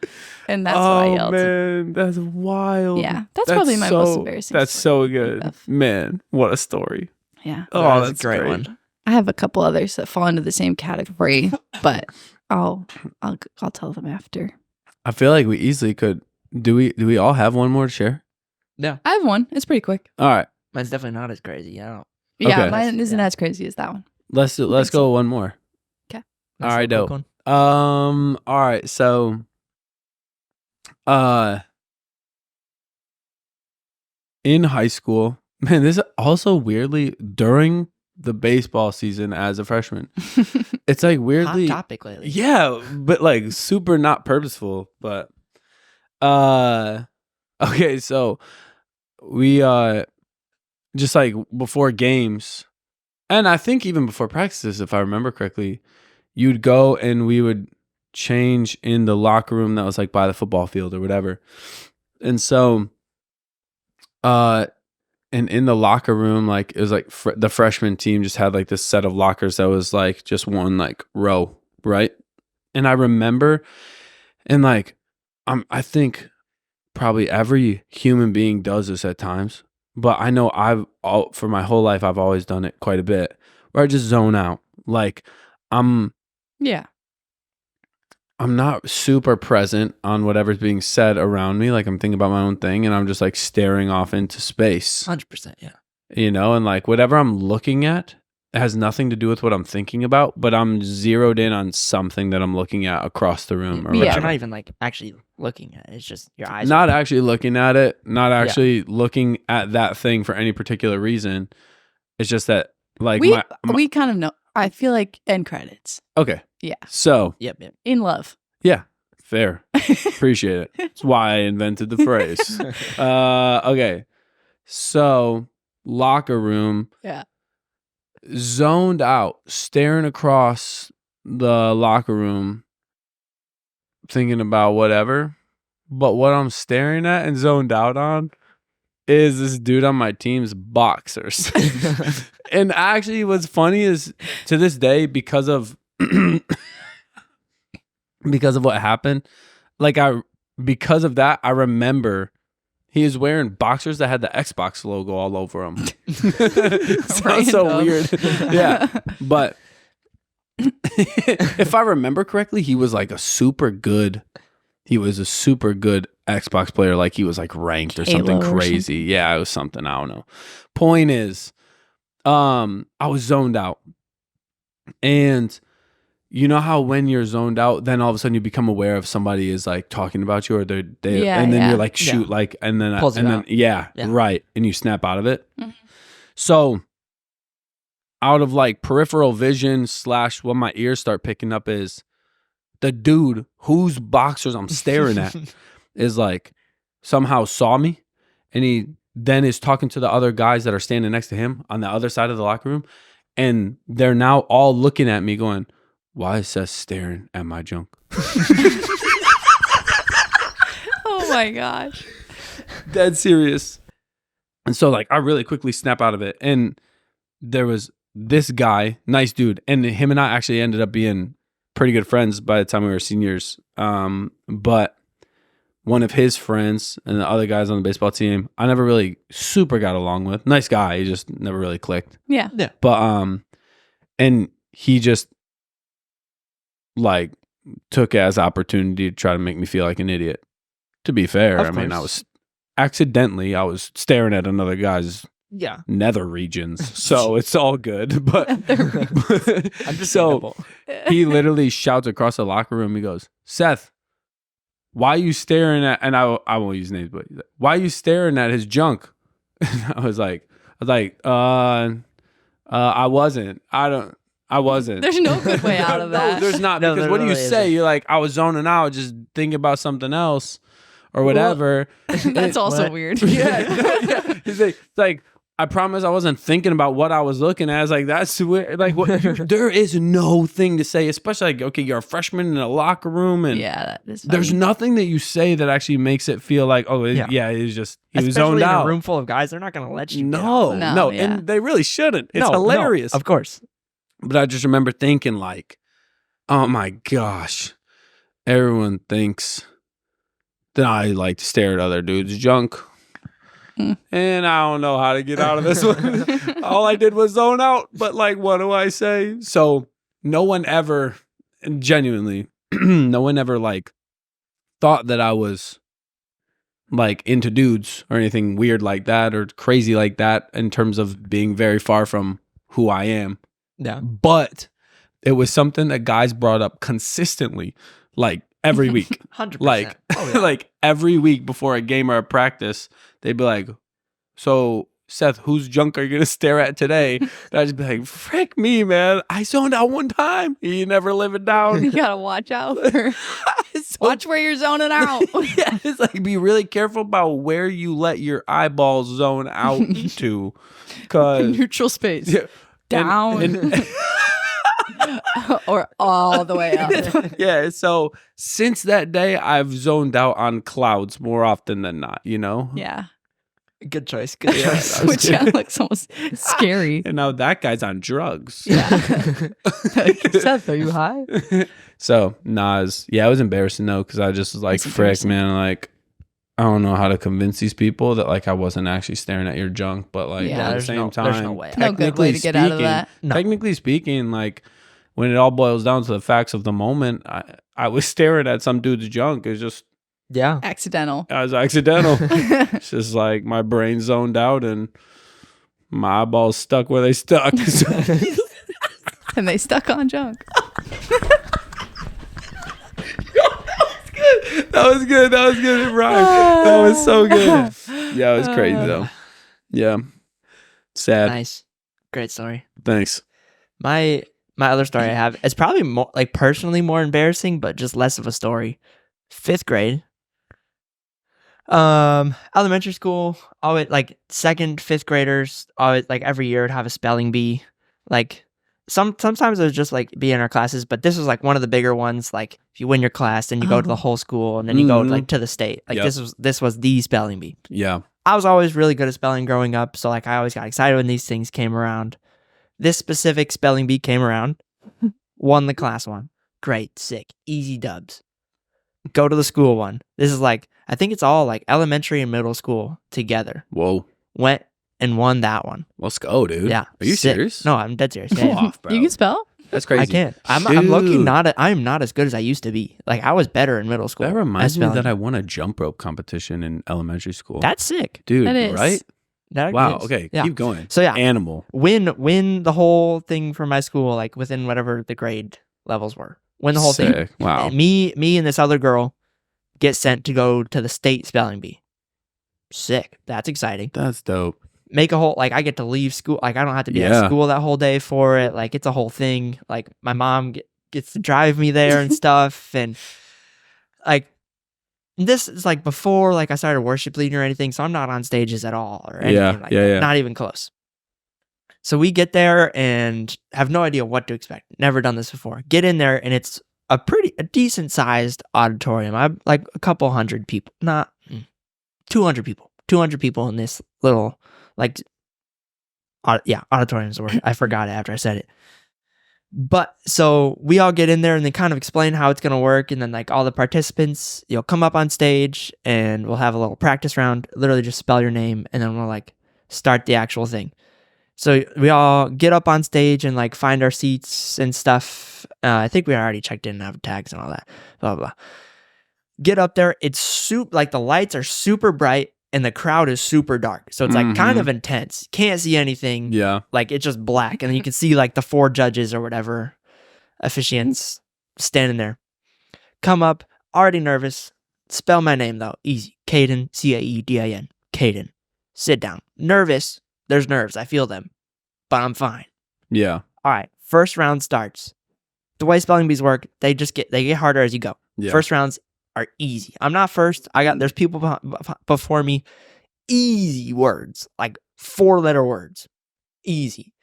And that's what I yelled. Man, that's wild. Yeah, that's probably my most embarrassing That's story so good. of. Man, what a story. Yeah. Oh, That's that's a great great. one. I have a couple others that fall into the same category, but I'll tell them after. I feel like we easily could. Do we all have one more to share? Yeah. I have one. It's pretty quick. All right. Mine's definitely not as crazy. I don't. Yeah, Okay. mine isn't Yeah. as crazy as that one. Let's Thanks. go one more. Okay. All right, Nice little dope. quick one. All right. So in high school, man, this is also weirdly during the baseball season as a freshman. It's like weirdly Hot topic lately. yeah, but like super not purposeful, but okay, so we just like before games, and I think even before practices, if I remember correctly, you'd go and we would change in the locker room that was like by the football field or whatever. And so and in the locker room, like it was like the freshman team just had like this set of lockers that was like just one like row, right? And I remember, and like I think probably every human being does this at times, but I know for my whole life I've always done it quite a bit, where I just zone out. Like Yeah. I'm not super present on whatever's being said around me. Like I'm thinking about my own thing, and I'm just like staring off into space. 100%. Yeah. You know, and like whatever I'm looking at has nothing to do with what I'm thinking about, but I'm zeroed in on something that I'm looking at across the room or Yeah. But whatever. you're not even like actually looking at it. It's just your eyes. Not actually looking at it, not actually looking at that thing for any particular reason. It's just that like we kind of know. I feel like end credits. okay. Yeah. So Yep. In love. yeah, fair. Appreciate it. That's why I invented the phrase. Okay. So locker room. Yeah. Zoned out, staring across the locker room, thinking about whatever. But what I'm staring at and zoned out on is this dude on my team's boxers. And actually, what's funny is to this day, because of what happened, because of that, I remember he was wearing boxers that had the Xbox logo all over them. Sounds so Random. weird. Yeah. But if I remember correctly, he was like a super good Xbox player. Like he was like ranked or something Halo or crazy. Yeah, it was something. I don't know. Point is, I was zoned out. And you know how when you're zoned out, then all of a sudden you become aware of somebody is like talking about you, or and then you're like, shoot, Yeah. like, and then Pulls it out. yeah, Yeah. right, and you snap out of it. Mhm. So, out of like peripheral vision / what my ears start picking up is the dude whose boxers I'm staring at is like somehow saw me, and he then is talking to the other guys that are standing next to him on the other side of the locker room, and they're now all looking at me going, why is Seth staring at my junk? Oh my gosh. Dead serious. And so like I really quickly snap out of it. And there was this guy, nice dude, and him and I actually ended up being pretty good friends by the time we were seniors. But one of his friends and the other guys on the baseball team, I never really super got along with. Nice guy, he just never really clicked. Yeah. But and he just like took it as opportunity to try to make me feel like an idiot. To be fair, Of I mean, course. I was staring at another guy's Yeah. nether regions, so it's all good. But Understandable. he literally shouts across the locker room. He goes, "Seth, why are you staring at?" And I won't use names, but he's like, "Why are you staring at his junk?" And I was like, I wasn't. I wasn't. There's no good way out of that. No, there's not. No, Because there what do you really say? isn't. You're like, I was zoning out, just thinking about something else or whatever. That's also What? weird. Yeah. He's like, I promise I wasn't thinking about what I was looking at. I was like, that's weird. Like, what? There is no thing to say, especially like, okay, you're a freshman in a locker room, and Yeah, that is there's funny. nothing that you say that actually makes it feel like, oh, Yeah. it's just he was Especially zoned in out. a room full of guys, they're not going to let you. No, No, yeah. and they really shouldn't. It's No, hilarious. of course. But I just remember thinking like, oh my gosh, everyone thinks that I like to stare at other dudes' junk. And I don't know how to get out of this one. All I did was zone out. But like, what do I say? So no one ever, genuinely, no one ever like thought that I was like into dudes or anything weird like that or crazy like that in terms of being very far from who I am. Yeah. But it was something that guys brought up consistently, like every week. 100%. Like, Oh, yeah. like every week before a game or a practice, they'd be like, "So, Seth, whose junk are you gonna stare at today?" And I'd just be like, "Frick me, man! I zoned out one time. You never live it down." You gotta watch out. It's so- Watch where you're zoning out. yeah, it's like be really careful about where you let your eyeballs zone out to, because Neutral space. yeah, Down. and- Or all the way up. yeah, so since that day, I've zoned out on clouds more often than not, you know? Yeah. Good choice. Good Yeah, choice. that was Which yeah, looks almost scary. And now that guy's on drugs. Yeah. Seth, are you high? So, Nas, yeah, it was embarrassing though, because I just was like, It's frick, embarrassing. man, like, I don't know how to convince these people that like I wasn't actually staring at your junk, but like Yeah, at the there's same no- time, there's no way. No good way to get out of that. No. Technically speaking, like when it all boils down to the facts of the moment, I was staring at some dude's junk. It's just Yeah. Accidental. I was accidental. It's just like my brain zoned out and my eyeballs stuck where they stuck. And they stuck on junk. That was good. That was good. It rhymed. That was so good. Yeah, it was crazy though. Yeah. Sad. Nice. Great story. Thanks. My other story I have, it's probably more like personally more embarrassing, but just less of a story. 5th grade. Elementary school, always like 2nd, 5th graders, always like every year would have a spelling bee. Like sometimes it was just like be in our classes, but this was like one of the bigger ones. Like if you win your class, then you go to the whole school, and then you go Mhm. like to the state. Like Yep. this was the spelling bee. Yeah. I was always really good at spelling growing up, so like I always got excited when these things came around. This specific spelling bee came around, won the class one. Great, sick, easy dubs. Go to the school one. This is like, I think it's all like elementary and middle school together. Whoa. Went and won that one. Let's go, dude. Yeah. Are you sick. serious? No, I'm dead serious. Go Yeah. off, bro. You can spell? That's crazy. I can't. I'm lucky Dude. I am not as good as I used to be. Like I was better in middle school. That at reminds me spelling. that I won a jump rope competition in elementary school. That's sick. dude, That is. right? That Wow. is. Okay. Yeah. Keep going. So yeah, Animal. win the whole thing for my school, like within whatever the grade levels were. Win the whole thing. Sick. Wow. And me and this other girl get sent to go to the state spelling bee. Sick. That's exciting. That's dope. Make a whole, like, I get to leave school. Like, I don't have to be Yeah. at school that whole day for it. Like, it's a whole thing. Like, my mom gets to drive me there and stuff. And, like, this is, like, before, like, I started worship leading or anything. So I'm not on stages at all or anything Yeah, like yeah, that. yeah. Not even close. So we get there and have no idea what to expect. Never done this before. Get in there and it's a decent sized auditorium. I'm like a couple hundred people, not 200 people. 200 people in this little, like, auditorium is the word. I forgot it after I said it. But so we all get in there and they kind of explain how it's going to work. And then like all the participants, you'll come up on stage and we'll have a little practice round. Literally just spell your name and then we'll like start the actual thing. So we all get up on stage and like find our seats and stuff. I think we already checked in and have tags and all that. Blah, blah, blah. Get up there. It's like the lights are super bright and the crowd is super dark. So it's like kind of intense. Can't see anything. Yeah. Like it's just black. And then you can see like the 4 judges or whatever officiants standing there. Come up, already nervous. Spell my name though. Easy. Caedan, Caedin. Caedan. Sit down. Nervous. There's nerves. I feel them. But I'm fine. Yeah. All right. First round starts. The way spelling bees work, they get harder as you go. Yeah. First rounds are easy. I'm not first. There's people before me. Easy words, like 4-letter words. Easy.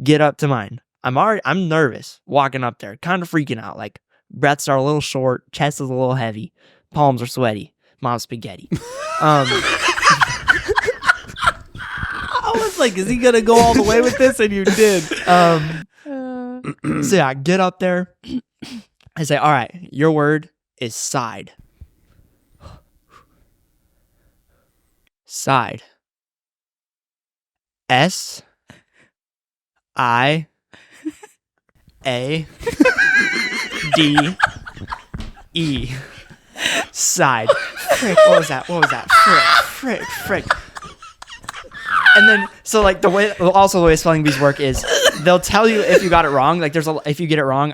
Get up to mine. I'm nervous walking up there, kind of freaking out. Like breaths are a little short, chest is a little heavy, palms are sweaty. Mom's spaghetti. I was like, is he gonna go all the way with this? And you did. So yeah, I get up there. I say, all right, your word is side. Side. S-I-A-D-E. Side. Frick, what was that? Frick. And then, so like the way spelling bees work is they'll tell you if you got it wrong. Like if you get it wrong,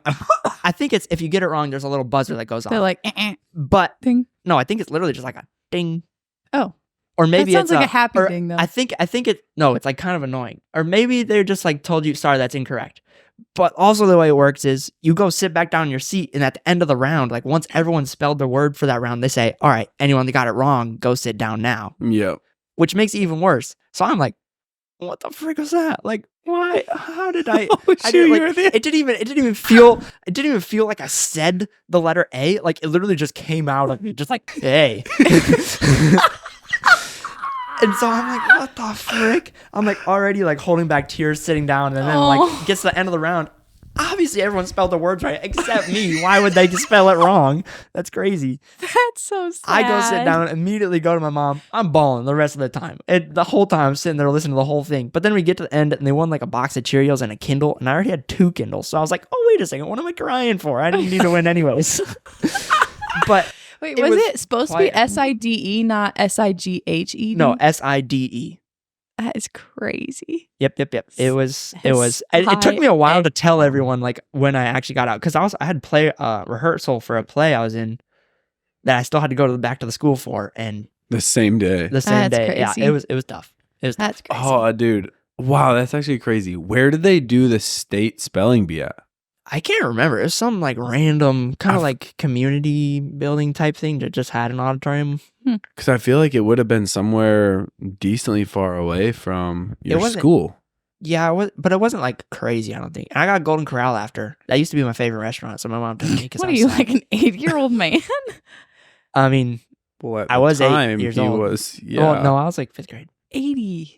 I think it's if you get it wrong, there's a little buzzer that goes off. They're like, but ding. No, I think it's literally just like a ding. Oh, or maybe that sounds it's like a happy ding though. I think it's like kind of annoying. Or maybe they're just like told you, sorry, that's incorrect. But also the way it works is you go sit back down in your seat, and at the end of the round, like once everyone spelled their word for that round, they say, all right, anyone that got it wrong, go sit down now. Yeah. Which makes it even worse. So I'm like, what the frick was that? Like, why? How did I? It didn't even feel like I said the letter A. Like it literally just came out of me, just like A. And so I'm like, what the frick? I'm like already like holding back tears, sitting down, and then like gets to the end of the round. Obviously, everyone spelled the words right except me. Why would they just spell it wrong? That's crazy. That's so sad. I go sit down, immediately go to my mom. I'm bawling the rest of the time. The whole time I'm sitting there listening to the whole thing. But then we get to the end, and they won like a box of Cheerios and a Kindle, and I already had 2 Kindles. So I was like, oh, wait a second. What am I crying for? I didn't need to win anyways. But wait, was it supposed to be SIDE, not SIGHE? No, SIDE. That is crazy. Yep. It was. It took me a while to tell everyone like when I actually got out, because I had play rehearsal for a play I was in that I still had to go back to the school for, and the same day. That's Yeah, crazy. it was tough. That's crazy. Oh, dude. Wow, that's actually crazy. Where did they do the state spelling bee at? I can't remember. It was some like random kind of like community building type thing that just had an auditorium. Because I feel like it would have been somewhere decently far away from your school. Yeah, but it wasn't like crazy, I don't think. And I got Golden Corral after. That used to be my favorite restaurant, so my mom took me. What are you, like an 8-year-old man? I mean, well, I was 8 years old. Yeah. No, I was like 5th grade. 80.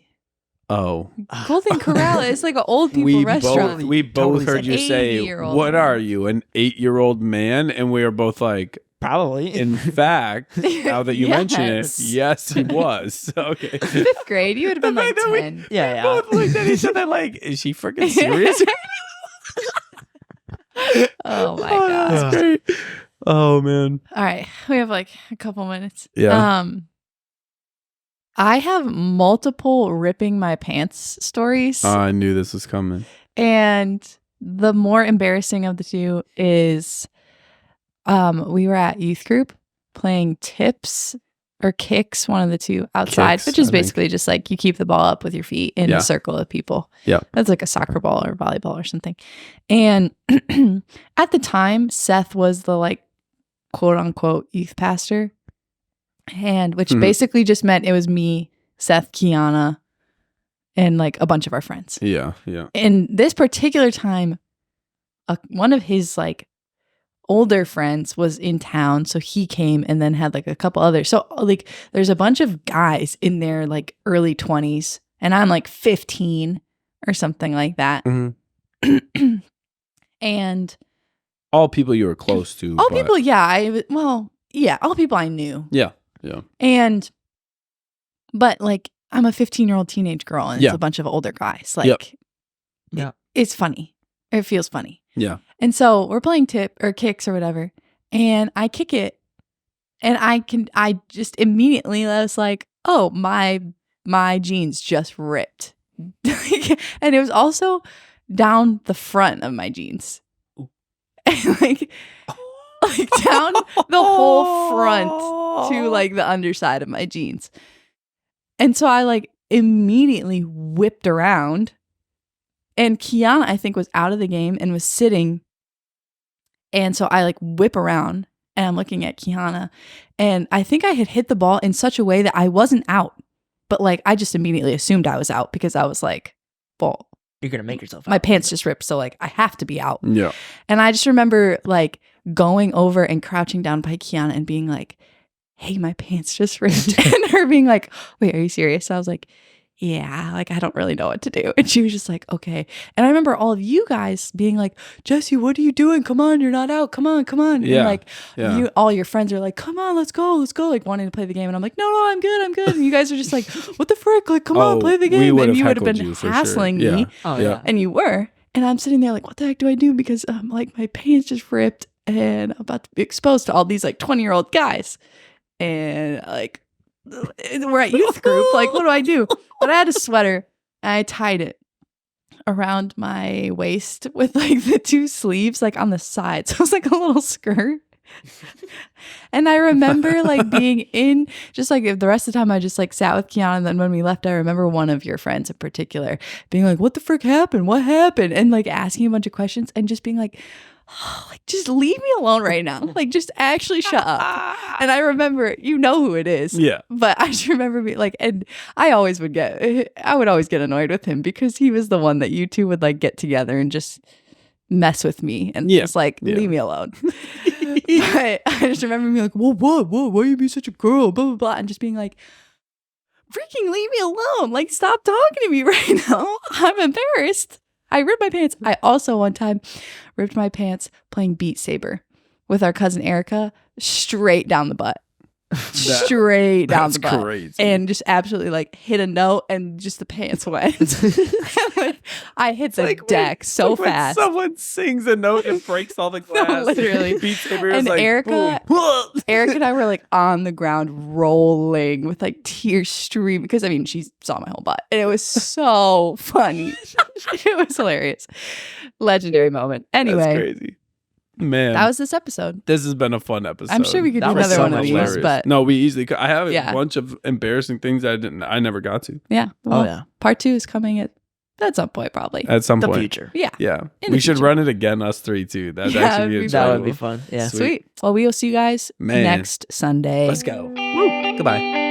Oh. Golden Corral is like an old people restaurant. We both heard you say, what are you, an 8-year-old man? And we were both like, probably. In fact, now that you mention it, yes, he was. Okay. 5th grade, you would have been like 10. Yeah. Both looked at each other like, is she freaking serious? Oh my God. That's great. Oh, man. All right. We have like a couple minutes. Yeah. I have multiple ripping my pants stories. I knew this was coming. And the more embarrassing of the two is we were at youth group playing tips or kicks, one of the two, outside, Kicks, which is I think. basically just like you keep the ball up with your feet in a circle of people. Yeah. That's like a soccer ball or volleyball or something. And at the time, Seth was the like quote unquote youth pastor. And which basically just meant it was me, Seth, Kiana, and like a bunch of our friends. Yeah. And this particular time, one of his like older friends was in town, so he came and then had like a couple others. So like there's a bunch of guys in their like early 20s, and I'm like 15 or something like that. Mm-hmm. And all people you were close to. all people, all people I knew. Yeah. But like, I'm a 15-year-old teenage girl and it's a bunch of older guys. Like, it's funny. It feels funny. Yeah. And so we're playing tip or kicks or whatever. And I kick it. And I just immediately was like, oh, my jeans just ripped. And it was also down the front of my jeans. And like down the whole front to like the underside of my jeans. And so I like immediately whipped around, and Kiana, I think, was out of the game and was sitting. And so I like whip around and I'm looking at Kiana, and I think I had hit the ball in such a way that I wasn't out, but like I just immediately assumed I was out because I was like, well, you're going to make yourself out. My pants just ripped. So like I have to be out. Yeah. And I just remember like going over and crouching down by Kiana and being like, hey, my pants just ripped. And her being like, wait, are you serious? So I was like, yeah, like I don't really know what to do. And she was just like, okay. And I remember all of you guys being like, Jessie, what are you doing? Come on, you're not out. Come on. Yeah. And like all your friends are like, come on, let's go, like wanting to play the game. And I'm like, no, I'm good. And you guys are just like, what the frick? Like, come on, play the game. And you would have been hassling me. Yeah. Oh, yeah. And you were. And I'm sitting there like, what the heck do I do? Because like my pants just ripped and I'm about to be exposed to all these like 20-year-old guys. And like, we're at youth group. Like, what do I do? But I had a sweater and I tied it around my waist with like the two sleeves like on the side. So it was like a little skirt. And I remember like being in just like the rest of the time I just like sat with Kiana. And then when we left, I remember one of your friends in particular being like, what the frick happened? What happened? And like asking a bunch of questions and just being like, oh, like just leave me alone right now. Like just actually shut up. And I remember, you know who it is. Yeah. But I just remember being like, and I would always get annoyed with him because he was the one that you two would like get together and just mess with me and just like leave me alone. But I just remember being like, what, why are you being such a girl, blah, blah, blah, and just being like, freaking leave me alone. Like, stop talking to me right now. I'm embarrassed. I ripped my pants. I also one time ripped my pants playing Beat Saber with our cousin Erica, straight down the butt. Straight down the butt. That's crazy. And just absolutely like hit a note and just the pants went. Like, I hit the deck so fast. When someone sings a note and breaks all the glass. No, literally. Beat Saber is And like, Erica and I were like on the ground rolling with like tears streaming because I mean she saw my whole butt and it was so funny. It was hilarious. Legendary moment. Anyway. That's crazy. Man, that was this episode. This has been a fun episode. I'm sure we could do another one of these, but no, we easily could. I have a bunch of embarrassing things I never got to. Yeah. Well, part 2 is coming at some point, probably. At some point. The future. Yeah. Yeah. We should run it again, us three too. That'd actually be that would be fun. Yeah. Sweet. Well, we will see you guys next Sunday. Let's go. Woo. Goodbye.